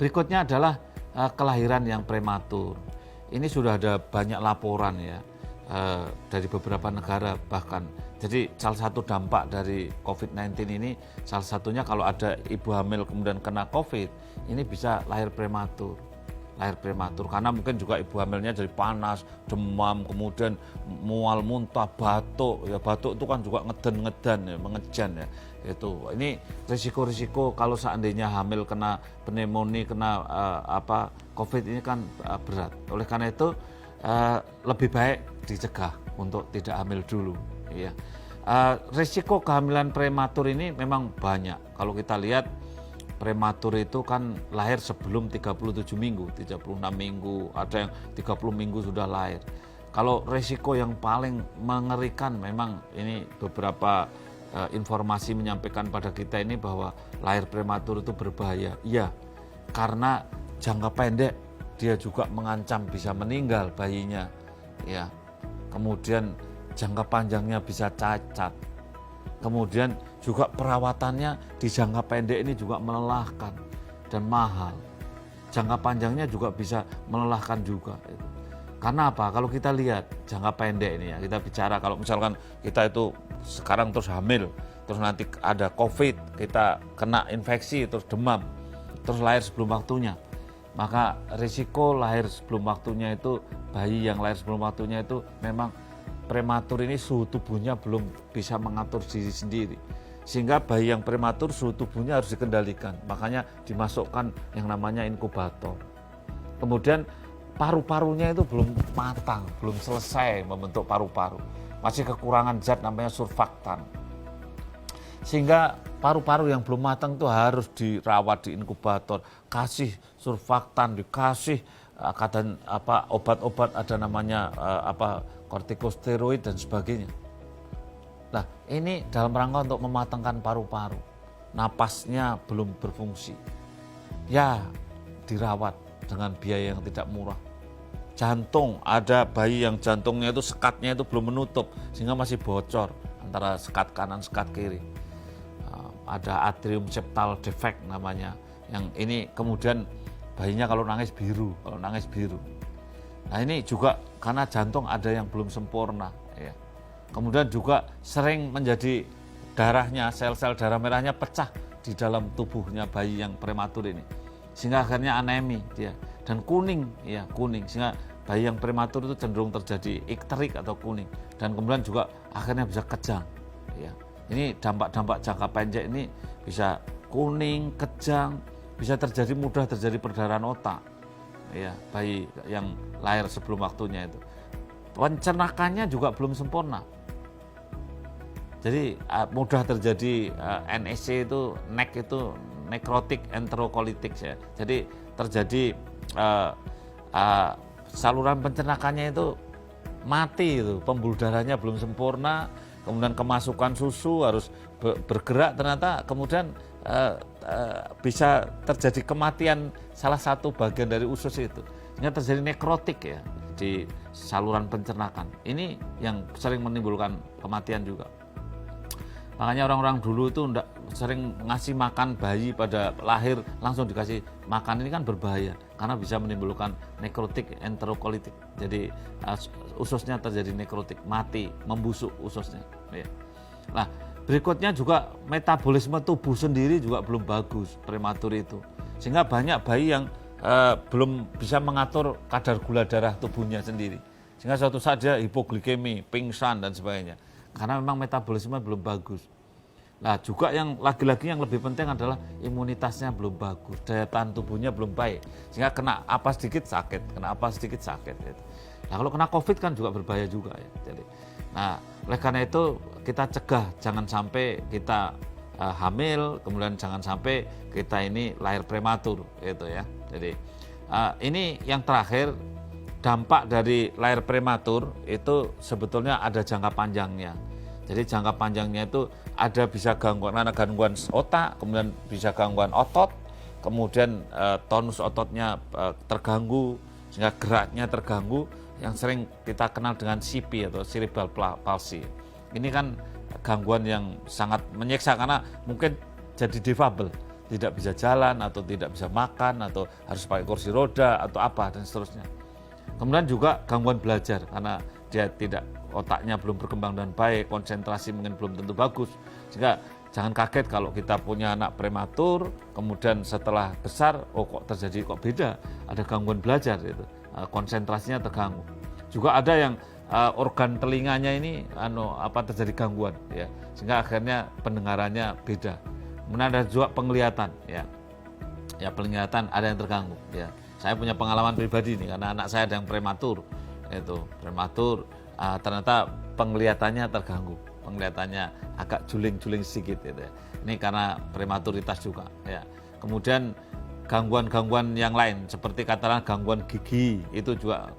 Berikutnya adalah kelahiran yang prematur. Ini sudah ada banyak laporan ya dari beberapa negara bahkan. Jadi salah satu dampak dari COVID-19 ini, salah satunya kalau ada ibu hamil kemudian kena COVID, ini bisa lahir prematur. Lahir prematur karena mungkin juga ibu hamilnya jadi panas, demam, kemudian mual muntah, batuk. Ya batuk itu kan juga ngeden-ngeden ya, mengejan ya. Itu. Ini risiko-risiko kalau seandainya hamil kena pneumonia, kena COVID ini kan berat. Oleh karena itu lebih baik dicegah untuk tidak hamil dulu ya. Risiko kehamilan prematur ini memang banyak. Kalau kita lihat prematur itu kan lahir sebelum 37 minggu, 36 minggu, ada yang 30 minggu sudah lahir. Kalau risiko yang paling mengerikan memang ini beberapa informasi menyampaikan pada kita ini bahwa lahir prematur itu berbahaya. Iya, karena jangka pendek dia juga mengancam bisa meninggal bayinya. Ya. Kemudian jangka panjangnya bisa cacat. Kemudian juga perawatannya di jangka pendek ini juga melelahkan dan mahal. Jangka panjangnya juga bisa melelahkan juga. Karena apa? Kalau kita lihat jangka pendek ini ya, kita bicara kalau misalkan kita itu sekarang terus hamil, terus nanti ada COVID, kita kena infeksi, terus demam, terus lahir sebelum waktunya. Maka risiko lahir sebelum waktunya itu, bayi yang lahir sebelum waktunya itu memang prematur ini suhu tubuhnya belum bisa mengatur diri sendiri. Sehingga bayi yang prematur suhu tubuhnya harus dikendalikan. Makanya dimasukkan yang namanya inkubator. Kemudian paru-parunya itu belum matang, belum selesai membentuk paru-paru. Masih kekurangan zat namanya surfaktan. Sehingga paru-paru yang belum matang itu harus dirawat di inkubator, kasih surfaktan, dikasih obat-obat ada namanya kortikosteroid dan sebagainya. Nah, ini dalam rangka untuk mematangkan paru-paru. Napasnya belum berfungsi. Ya, dirawat dengan biaya yang tidak murah. Jantung, ada bayi yang jantungnya itu sekatnya itu belum menutup sehingga masih bocor antara sekat kanan sekat kiri. Ada atrium septal defect namanya. Yang ini kemudian bayinya kalau nangis biru. Nah ini juga karena jantung ada yang belum sempurna. Ya. Kemudian juga sering menjadi darahnya, sel-sel darah merahnya pecah di dalam tubuhnya bayi yang prematur ini. Sehingga akhirnya anemi dia. Dan kuning, sehingga bayi yang prematur itu cenderung terjadi ikterik atau kuning. Dan kemudian juga akhirnya bisa kejang. Ya. Ini dampak-dampak jangka pendek ini bisa kuning, kejang, bisa mudah terjadi perdarahan otak. Ya, bayi yang lahir sebelum waktunya itu. Pencernakannya juga belum sempurna. Jadi mudah terjadi NEC itu, NEC itu necrotic enterocolitic ya. Jadi terjadi saluran pencernakannya itu mati itu, pembuluh darahnya belum sempurna, kemudian kemasukan susu harus bergerak ternyata kemudian bisa terjadi kematian salah satu bagian dari usus itu. Sehingga terjadi nekrotik ya di saluran pencernakan. Ini yang sering menimbulkan kematian juga. Makanya orang-orang dulu itu sering ngasih makan bayi pada lahir langsung dikasih makan, ini kan berbahaya karena bisa menimbulkan nekrotik enterokolitik. Jadi ususnya terjadi nekrotik, mati, membusuk ususnya. Ya. Nah, berikutnya juga metabolisme tubuh sendiri juga belum bagus prematur itu. Sehingga banyak bayi yang belum bisa mengatur kadar gula darah tubuhnya sendiri. Sehingga suatu saat dia hipoglikemi, pingsan dan sebagainya. Karena memang metabolisme belum bagus. Nah juga yang lagi-lagi yang lebih penting adalah imunitasnya belum bagus, daya tahan tubuhnya belum baik. Sehingga kena apa sedikit sakit, Gitu. Nah kalau kena COVID kan juga berbahaya juga ya. Jadi, nah oleh karena itu kita cegah jangan sampai kita hamil, kemudian jangan sampai kita ini lahir prematur gitu ya. Jadi ini yang terakhir, dampak dari lahir prematur itu sebetulnya ada jangka panjangnya. Jadi jangka panjangnya itu ada bisa gangguan otak, kemudian bisa gangguan otot, kemudian tonus ototnya terganggu, sehingga geraknya terganggu, yang sering kita kenal dengan CP atau cerebral palsy. Ini kan gangguan yang sangat menyiksa karena mungkin jadi difabel. tidak bisa jalan atau tidak bisa makan atau harus pakai kursi roda atau apa dan seterusnya. Kemudian juga gangguan belajar karena dia tidak, otaknya belum berkembang dengan baik, konsentrasi mungkin belum tentu bagus. Sehingga jangan kaget kalau kita punya anak prematur, kemudian setelah besar, kok terjadi, kok beda, ada gangguan belajar itu, konsentrasinya terganggu. Juga ada yang organ telinganya ini terjadi gangguan ya, sehingga akhirnya pendengarannya beda. Kemudian ada juga penglihatan ya, penglihatan ada yang terganggu ya. Saya punya pengalaman pribadi nih karena anak saya ada yang prematur, ternyata penglihatannya terganggu, penglihatannya agak juling-juling sedikit gitu ya. Ini karena prematuritas juga ya. Kemudian gangguan-gangguan yang lain seperti katakanlah gangguan gigi itu juga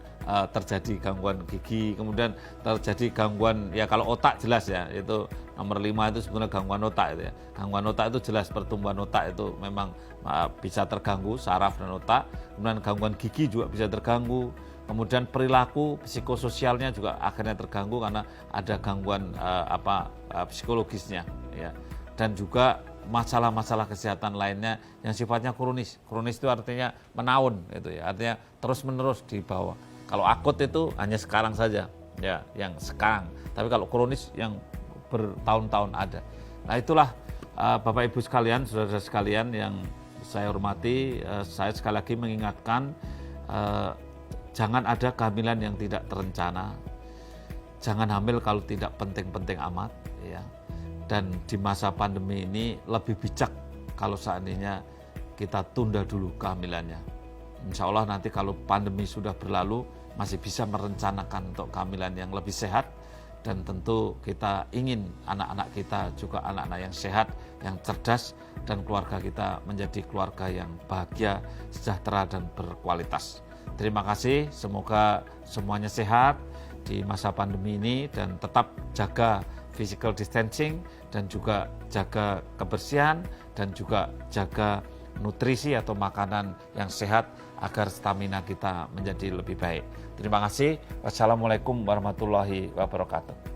terjadi gangguan gigi. Kemudian terjadi gangguan ya, kalau otak jelas ya, itu nomor 5 itu sebenarnya gangguan otak itu ya. Gangguan otak itu jelas, pertumbuhan otak itu memang bisa terganggu, saraf dan otak. Kemudian gangguan gigi juga bisa terganggu. Kemudian perilaku psikososialnya juga akhirnya terganggu karena ada gangguan psikologisnya ya. Dan juga masalah-masalah kesehatan lainnya yang sifatnya kronis. Kronis itu artinya menaun itu ya, artinya terus-menerus di bawah. Kalau akut itu hanya sekarang saja ya, yang sekarang. Tapi kalau kronis yang bertahun-tahun ada. Nah, itulah Bapak Ibu sekalian, saudara sekalian yang saya hormati, saya sekali lagi mengingatkan, jangan ada kehamilan yang tidak terencana. Jangan hamil kalau tidak penting-penting amat ya. Dan di masa pandemi ini lebih bijak kalau seandainya kita tunda dulu kehamilannya. Insya Allah nanti kalau pandemi sudah berlalu masih bisa merencanakan untuk kehamilan yang lebih sehat. Dan tentu kita ingin anak-anak kita juga anak-anak yang sehat, yang cerdas, dan keluarga kita menjadi keluarga yang bahagia, sejahtera, dan berkualitas. Terima kasih, semoga semuanya sehat di masa pandemi ini dan tetap jaga physical distancing dan juga jaga kebersihan dan juga jaga nutrisi atau makanan yang sehat agar stamina kita menjadi lebih baik. Terima kasih. Wassalamualaikum warahmatullahi wabarakatuh.